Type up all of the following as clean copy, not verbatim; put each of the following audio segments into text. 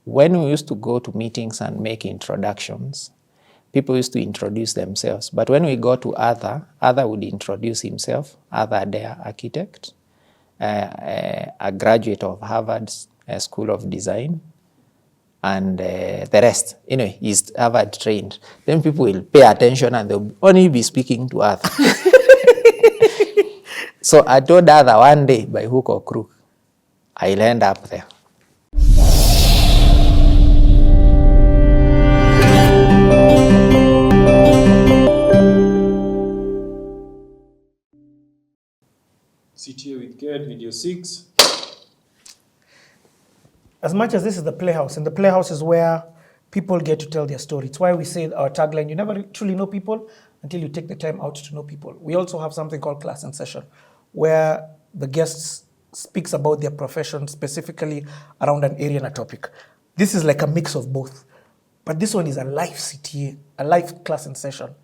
when we used to go to meetings and make introductions, people used to introduce themselves. But when we go to Arthur would introduce himself, Arthur Adair, architect, a graduate of Harvard School of Design, and the rest. Anyway, he's Harvard trained. Then people will pay attention and they'll only be speaking to Arthur. So I told Arthur one day, by hook or crook, I'll end up there. Sit here with Gerd, video 6. As much as this is the playhouse, and the playhouse is where people get to tell their story. It's why we say our tagline, you never truly know people until you take the time out to know people. We also have something called class in session, where the guests speaks about their profession, specifically around an area and a topic. This is like a mix of both. But this one is a live CTA, a live class in session.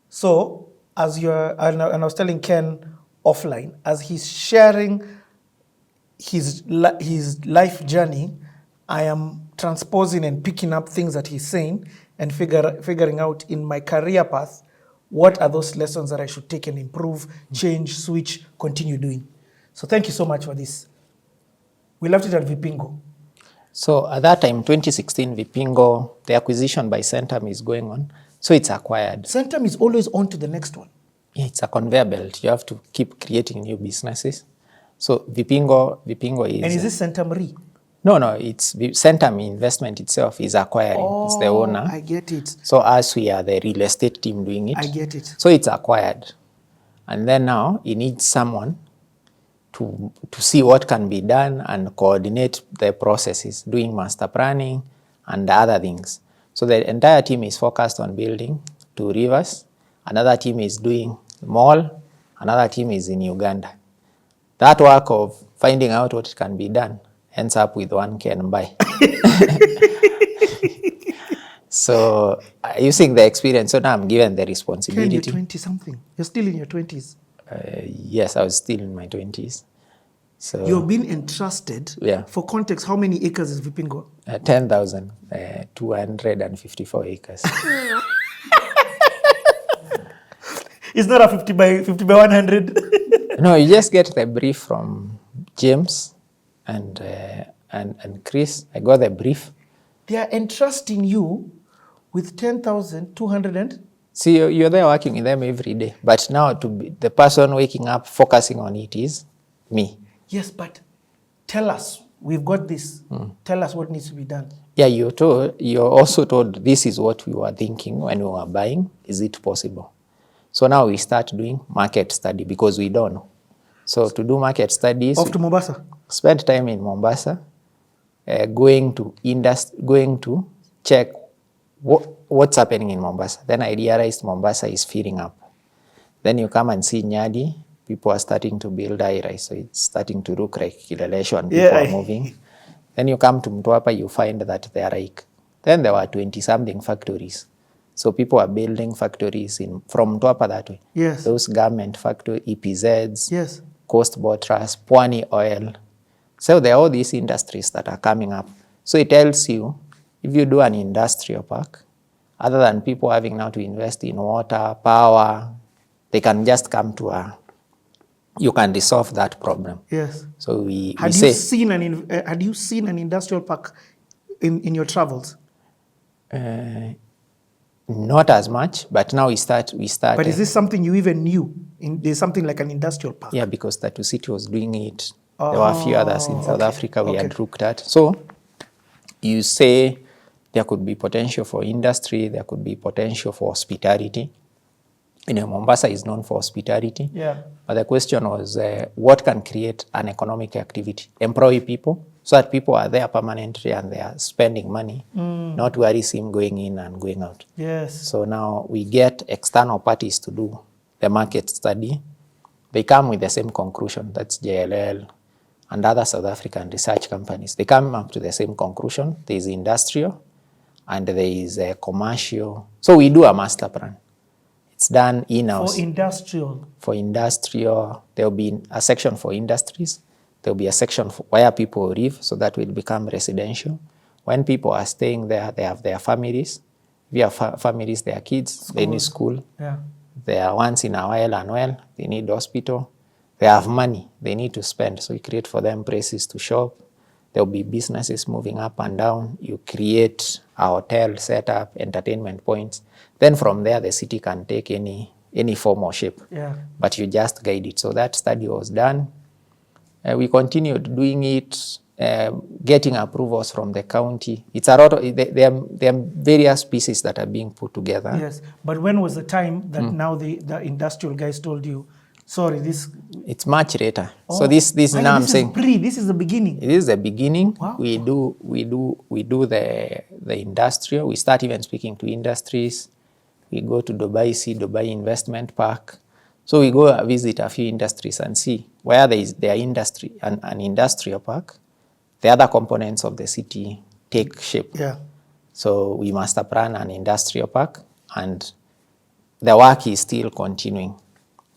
So, as you're, and I was telling Ken offline, as he's sharing his life journey, I am transposing and picking up things that he's saying and figuring out in my career path, what are those lessons that I should take and improve, change, switch, continue doing. So thank you so much for this. We left it at Vipingo. So at that time, 2016, Vipingo, the acquisition by Centum is going on. So it's acquired. Centum is always on to the next one. Yeah, it's a conveyor belt. You have to keep creating new businesses. So Vipingo is... And is this Centum RE? No, it's Centum Investment itself is acquiring. Oh, it's the owner. I get it. So as we are the real estate team doing it. I get it. So it's acquired. And then now he needs someone to see what can be done and coordinate the processes, doing master planning and other things. So the entire team is focused on building 2 rivers. Another team is doing mall. Another team is in Uganda. That work of finding out what can be done ends up with one Ken Mbae. So using the experience, so now I'm given the responsibility. Ken, you're 20-something. You're still in your 20s. Yes, I was still in my 20s. So you've been entrusted, for context, how many acres is Vipingo? 10,254 acres. It's not a 50 by 100. No, you just get the brief from James and Chris. I got the brief. They are entrusting you with 10,200 and... See, you're there working with them every day. But now to be the person waking up, focusing on it is me. Yes, but tell us, we've got this. Tell us what needs to be done. Yeah, you're also told this is what we were thinking when we were buying. Is it possible? So now we start doing market study because we don't know. So to do market studies... Off to Mombasa? Spend time in Mombasa, going to check what's happening in Mombasa. Then I realized Mombasa is filling up. Then you come and see Nyadi, people are starting to build high-rise, so it's starting to look like Kilelesho and people are moving. Then you come to Mtwapa, you find that they are like, then there were 20-something factories. So people are building factories from Mtwapa that way. Yes. Those garment factory, EPZs, yes. Coast Botras, Pwani Oil. So there are all these industries that are coming up. So it tells you, if you do an industrial park, other than people having now to invest in water, power, they can just come to you can resolve that problem. Yes. So had you seen an industrial park in your travels? Not as much, but now we start. But is this something you even knew? There's something like an industrial park? Yeah, because Tatu City was doing it. There were a few others in South Africa we had looked at. So you say there could be potential for industry, there could be potential for hospitality. Mombasa is known for hospitality. Yeah. But the question was, what can create an economic activity? Employ people, so that people are there permanently and they are spending money, not worrisome going in and going out. Yes. So now we get external parties to do the market study. They come with the same conclusion. That's JLL and other South African research companies. They come up to the same conclusion. There is industrial and there is a commercial. So we do a master plan. It's done in-house. For industrial? For industrial, there will be a section for industries. There will be a section for where people live, so that will become residential. When people are staying there, they have their families. If you have families, their kids, they need school. Yeah. They are once in a while unwell, they need hospital. They have money, they need to spend. So you create for them places to shop. There'll be businesses moving up and down. You create a hotel, set up, entertainment points. Then from there, the city can take any form or shape. Yeah. But you just guide it. So that study was done. We continued doing it, getting approvals from the county. It's a lot of, there are various pieces that are being put together. Yes, but when was the time that now the industrial guys told you, sorry, this... It's much later. So this now I'm saying... This is the beginning. It is the beginning. Wow. We do the industrial. We start even speaking to industries. We go to Dubai, see Dubai Investment Park. So we go visit a few industries and see where there is their industry, an industrial park. The other components of the city take shape. Yeah. So we master plan an industrial park, and the work is still continuing.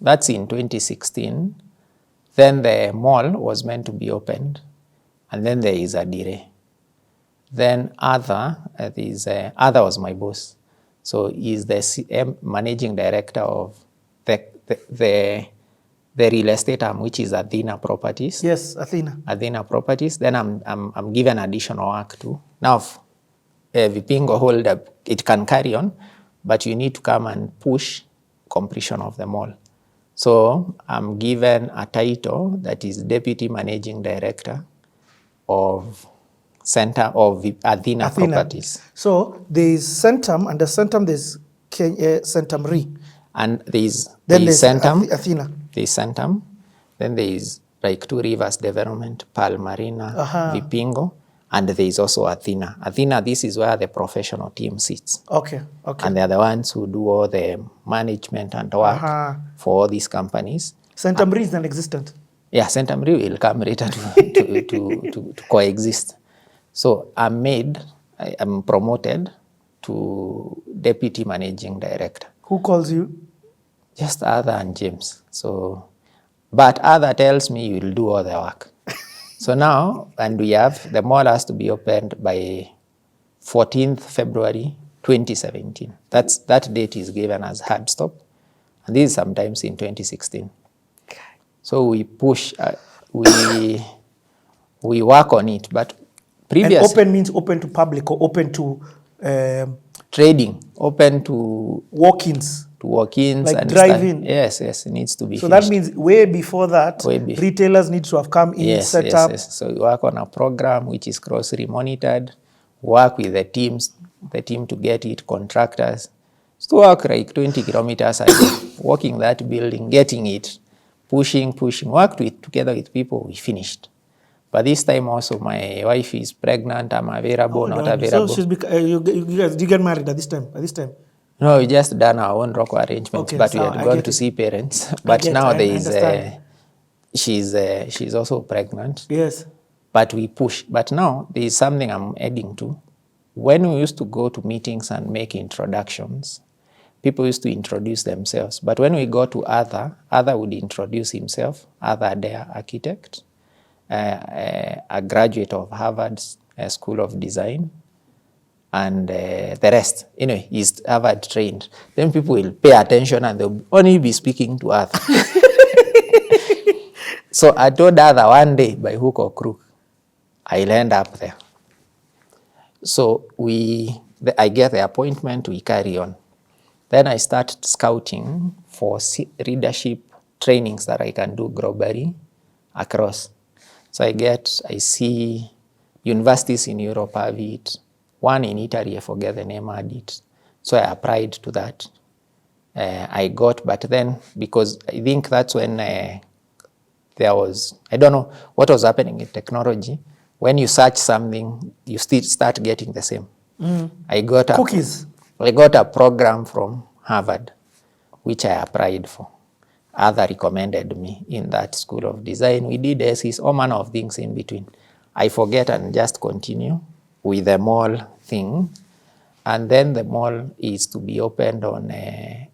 That's in 2016. Then the mall was meant to be opened, and then there is a delay. Then Other was my boss. So he's the managing director of the real estate arm, which is Athena Properties. Yes, Athena. Athena Properties. Then I'm given additional work too. Now, Vipingo hold up, it can carry on, but you need to come and push completion of the mall. So I'm given a title that is Deputy Managing Director of Athena Properties. So there's Centum, and the Centum there's Centum RE. And there's Centum. Athena. There's Centum. Then there's like Two Rivers Development, Pearl Marina, Vipingo, and there's also Athena. Athena, this is where the professional team sits. Okay. And they're the ones who do all the management and work for all these companies. Centum RE is non-existent. Yeah, Centum RE will come later to coexist. So I'm promoted to Deputy Managing Director. Who calls you? Just Arthur and James. So, but Arthur tells me you will do all the work. So now, and the mall has to be opened by 14th February 2017. That date is given as hard stop. And this is sometimes in 2016. So we push, we work on it, but previous... And open means open to public or open to... trading, open to... walk-ins. To walk-ins. Like drive-in. Yes, it needs to be So finished. that means way before that, retailers need to have come in, set up. Yes. So we work on a program which is closely monitored, work with the team to get it, contractors. So work like 20 kilometers a day, walking that building, getting it, pushing, worked together with people, we finished. But this time also my wife is pregnant, I'm available, not available. So you guys, did you get married at this time? No, we just done our own local arrangements, but we had gone to see parents. But now she's also pregnant. Yes. But we push. But now there is something I'm adding to. When we used to go to meetings and make introductions, people used to introduce themselves. But when we go to Arthur would introduce himself, Arthur Adair, architect, a graduate of Harvard School of Design, and the rest. Anyway, he's Harvard trained. Then people will pay attention and they'll only be speaking to Arthur. So I told Arthur one day, by hook or crook, I'll end up there. So I get the appointment, we carry on. Then I start scouting for leadership trainings that I can do globally across. So I see universities in Europe have it. One in Italy, I forget the name, had it. So I applied to that. I got, but then, because I think that's when there was, I don't know what was happening in technology. When you search something, you still start getting the same. I got a program from Harvard, which I applied for. Other recommended me in that School of Design. We did essays, all manner of things in between. I forget and just continue with the mall thing. And then the mall is to be opened on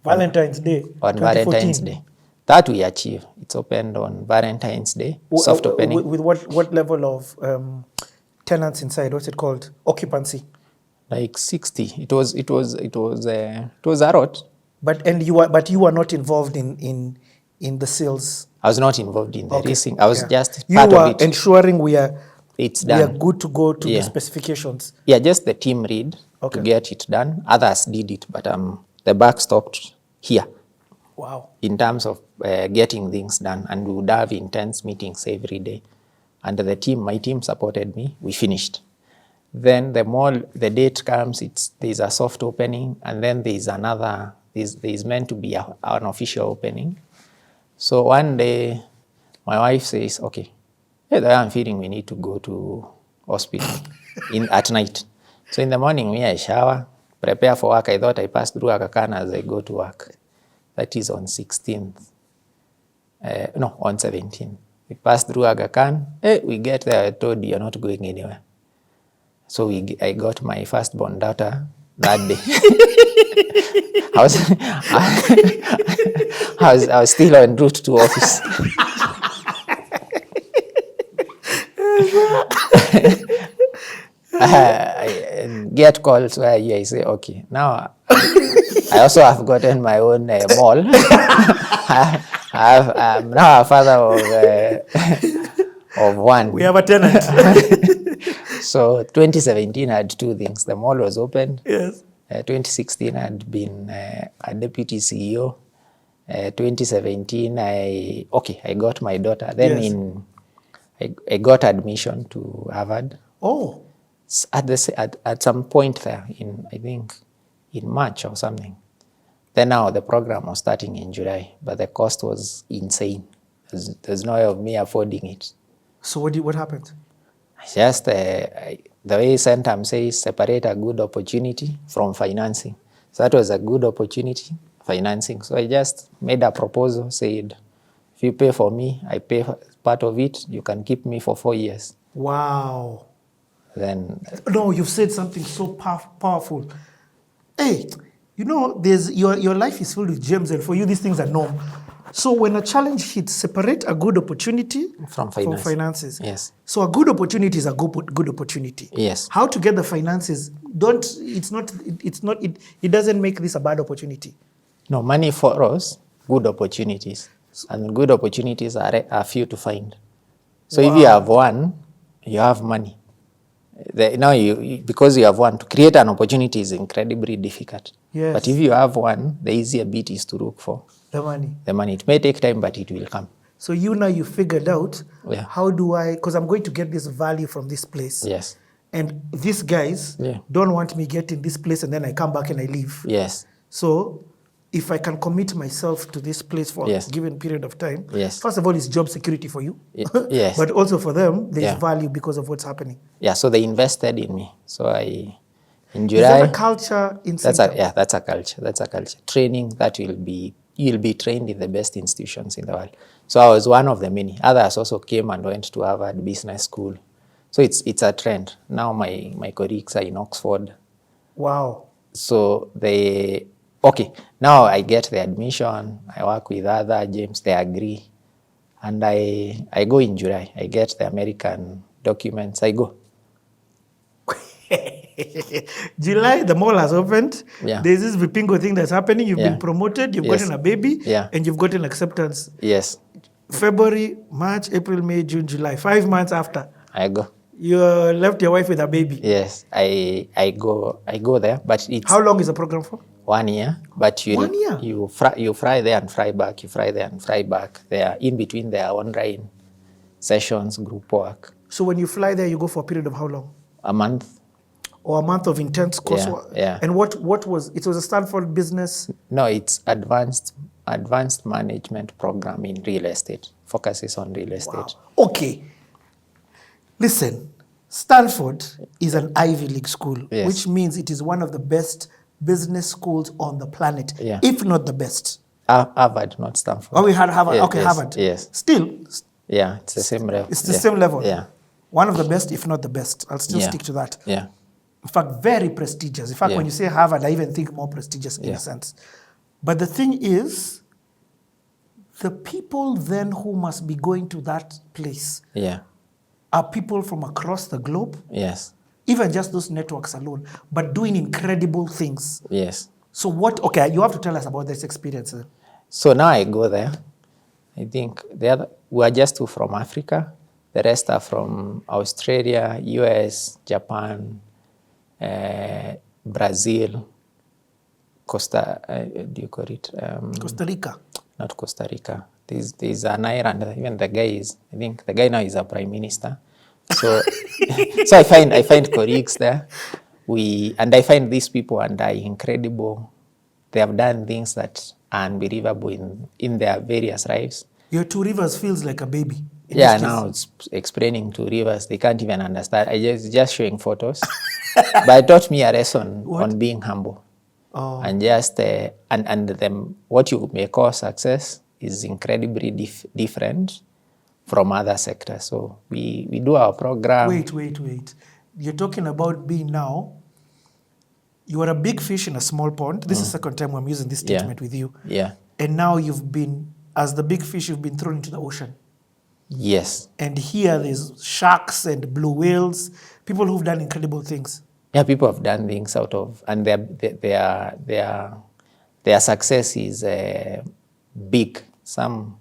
Valentine's Day. On Valentine's Day. That we achieve. It's opened on Valentine's Day. Soft opening. With what level of tenants inside? What's it called? Occupancy. Like 60. It was a lot. But you were not involved in the sales. I was not involved in the Okay. leasing. I was Yeah. just You part were of it. ensuring we are Done. good to go to the Yeah. specifications. Yeah, just the team read Okay. to get it done. Others did it, but the buck stopped here Wow. in terms of getting things done. And we would have intense meetings every day. And my team supported me. We finished. Then the date comes, there's a soft opening, and then there's another, there's meant to be an official opening. So one day, my wife says, okay, I'm feeling we need to go to hospital at night. So in the morning, I shower, prepare for work. I thought I passed through Aga Khan as I go to work. That is on 16th. On 17th. We passed through Aga Khan. We get there, I told you're not going anywhere. So I got my firstborn daughter that day. I was still en route to office. I get calls where I say, okay, now I also have gotten my own mall. I'm now a father of one. We have a tenant. So 2017 had two things. The mall was opened. Yes. 2016 I had been a deputy CEO. 2017 I got my daughter. Then Yes. I got admission to Harvard. Oh. At some point there I think in March or something. Then now the program was starting in July, but the cost was insane. There's no way of me affording it. So what happened? Just the way Centum says, separate a good opportunity from financing. So that was a good opportunity, financing. So I just made a proposal, said, if you pay for me, I pay part of it, you can keep me for 4 years. Wow. Then No, you've said something so powerful. Hey, there's your life is filled with gems, and for you, these things are norm. So when a challenge hits, separate a good opportunity from finances. Yes. So a good opportunity is a good opportunity. Yes. How to get the finances? It doesn't make this a bad opportunity. No, money for us, good opportunities. And good opportunities are few to find. So if you have one, you have money. Because you have one, to create an opportunity is incredibly difficult. Yes. But if you have one, the easier bit is to look for The money. the money. It may take time, but it will come. So you figured out, Yeah. how do because I'm going to get this value from this place. Yes. And these guys don't want me getting this place and then I come back and I leave. Yes. So if I can commit myself to this place for Yes. a given period of time, Yes. first of all, it's job security for you. Yes. But also for them, there's Yeah. value because of what's happening. Yeah, so they invested in me. So in Is July. that a culture in Centum? That's a culture. That's a culture. Training that you'll be trained in the best institutions in the world. So I was one of the many. Others also came and went to Harvard Business School. So it's a trend. Now my colleagues are in Oxford. Wow. So now I get the admission. I work with other James, they agree. And I go in July. I get the American documents. I go. July, the mall has opened. Yeah. There's this Vipingo thing that's happening. You've Yeah. been promoted. You've Yes. gotten a baby. Yeah. And you've gotten acceptance. Yes, February, March, April, May, June, July. 5 months after, I go. you left your wife with a baby. Yes, I go there, but it's How long is the program for? 1 year. But 1 year? you fly there and fly back. You fly there and fly back. There in between there are online sessions, group work. So when you fly there, you go for a period of how long? A month. Or a month of intense coursework? Yeah. And what was it? Was a Stanford business? No, it's advanced management program in real estate. Focuses on real estate. Wow. Okay. Listen, Stanford is an Ivy League school, Yes. which means it is one of the best business schools on the planet, Yeah. if not the best. Harvard, not Stanford. Oh, we had Harvard. Yeah, Okay, yes, Harvard. Yes. Still, Yeah, it's the same level. it's the same level. Yeah. One of the best, if not the best. I'll still stick to that. Yeah. In fact, very prestigious. In fact, Yeah. when you say Harvard, I even think more prestigious in a sense. But the thing is, the people then who must be going to that place, Yeah. are people from across the globe, Yes. even just those networks alone, but doing incredible things. Yes. So okay, you have to tell us about this experience. So now I go there. I think we are just two from Africa. The rest are from Australia, US, Japan, Brazil, do you call it? Costa Rica. Not Costa Rica. There's an island. Even I think the guy now is a prime minister. So, so I find colleagues there. I find these people and are incredible. They have done things that are unbelievable in their various lives. Your Two Rivers feels like a baby. Yeah, now it's explaining to Rivers. They can't even understand. I just showing photos. But it taught me a lesson on being humble. Oh. And just what you may call success is incredibly different from other sectors. So we do our program. Wait. You're talking about being now, you are a big fish in a small pond. This is the second time I'm using this statement with you. Yeah. And now as the big fish, you've been thrown into the ocean. Yes. And here there's sharks and blue whales, people who've done incredible things. Yeah, people have done things out of, and their success is big. Some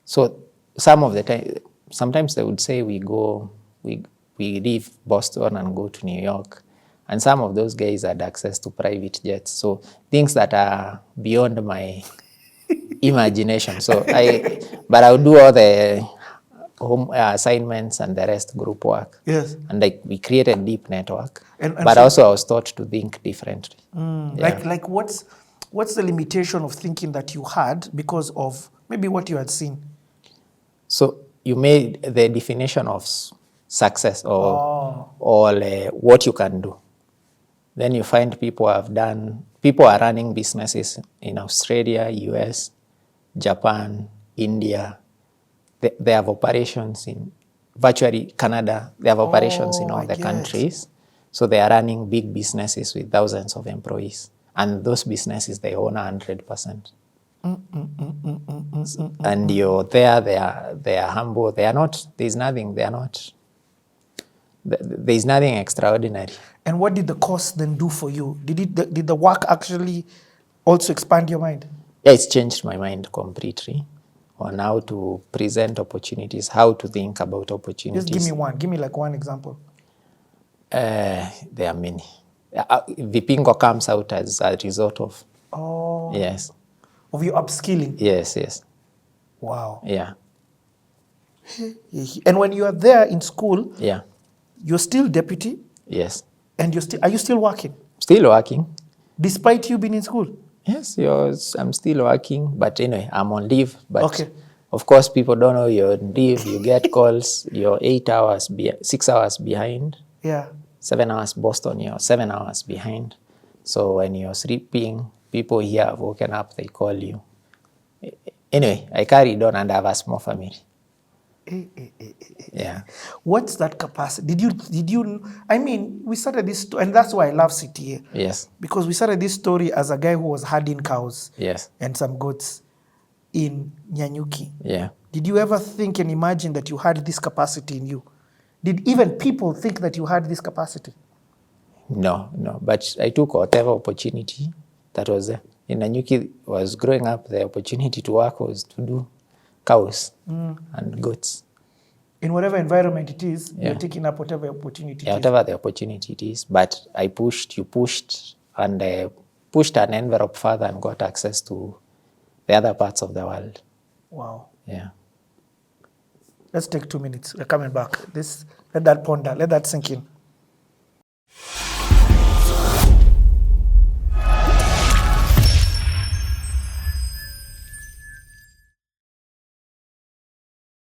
of the time, sometimes they would say we leave Boston and go to New York, and some of those guys had access to private jets. So things that are beyond my imagination. But I'll do all the home assignments and the rest group work. Yes. And we created deep network. But so, also I was taught to think differently. Like what's the limitation of thinking that you had because of maybe what you had seen? So you made the definition of success or what you can do. Then you find people are running businesses in Australia, US, Japan, India. They have operations in virtually Canada. They have operations in all the countries. So they are running big businesses with thousands of employees. And those businesses, they own 100%. And you're there, they are humble. They are not, there's nothing extraordinary. And what did the course then do for you? Did the work actually also expand your mind? Yeah, it's changed my mind completely on how to present opportunities, how to think about opportunities. Just give me one. Give me like one example. There are many. Vipingo comes out as a result of. Oh. Yes. Of your upskilling. Yes. Wow. Yeah. And when you are there in school, yeah, you're still deputy. Yes. And are you still working? Still working. Despite you being in school? Yes, I'm still working, but anyway, I'm on leave. But okay. Of course, people don't know you're on leave. You get calls. You're 6 hours behind. Yeah. 7 hours Boston. You're 7 hours behind. So when you're sleeping, people here have woken up. They call you. Anyway, I carried on and I have a small family. Yeah. What's that capacity? Did you? I mean, we started this, and that's why I love CTA. Yes. Because we started this story as a guy who was herding cows. Yes. And some goats in Nyanyuki. Yeah. Did you ever think and imagine that you had this capacity in you? Did even people think that you had this capacity? No. But I took whatever opportunity that was there. In Nyanyuki, was growing up, the opportunity to work was to do cows and goats. In whatever environment it is, you're taking up whatever opportunity it is. Whatever the opportunity it is. But you pushed an envelope further and got access to the other parts of the world. Wow. Yeah. Let's take 2 minutes. We're coming back. Let that ponder. Let that sink in.